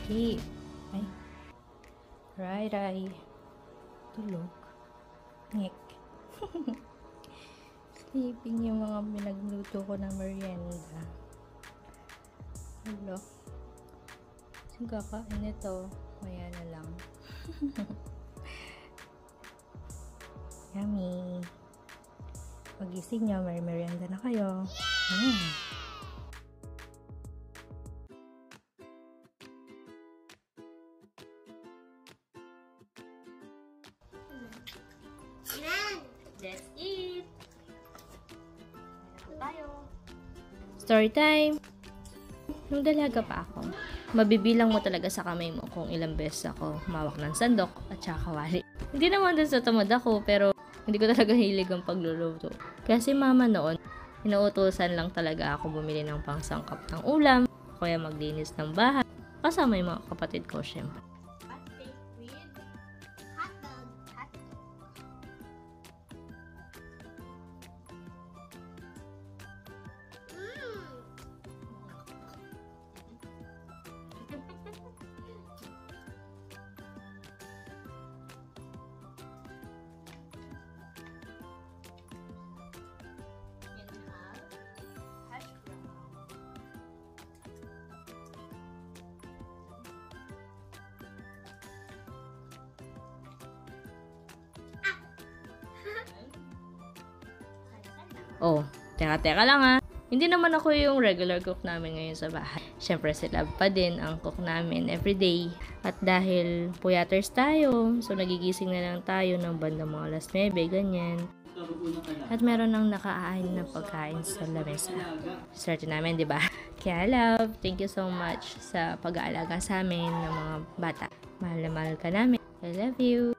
Sleep. Ay. Ray. Tulog. Ngek. Sleeping yung mga pinagluto ko ng merienda. Hello. Kasi kakain ito. Maya na lang. Yummy. Pagising nyo, may merienda na kayo. Let's eat! Tayo. Story time! Nung dalaga pa ako, mabibilang mo talaga sa kamay mo kung ilang beses ako humawak ng sandok at saka kawali. Hindi naman dun sa tamad ako, pero hindi ko talaga hilig ang pagluluto. Kasi mama noon, inuutusan lang talaga ako bumili ng pangsangkap ng ulam, kaya maglinis ng bahay, kasama yung mga kapatid ko syempre. Oh, teka lang ha. Hindi naman ako yung regular cook namin ngayon sa bahay. Siyempre si Love pa din ang cook namin everyday. At dahil puyaters tayo, so nagigising na lang tayo ng bandang mga alas 9, ganyan. At meron nang nakaain na pagkain sa lamesa. Swerte namin, di ba? Kaya Love, thank you so much sa pag-aalaga sa amin ng mga bata. Mahal na mahal ka namin. I love you.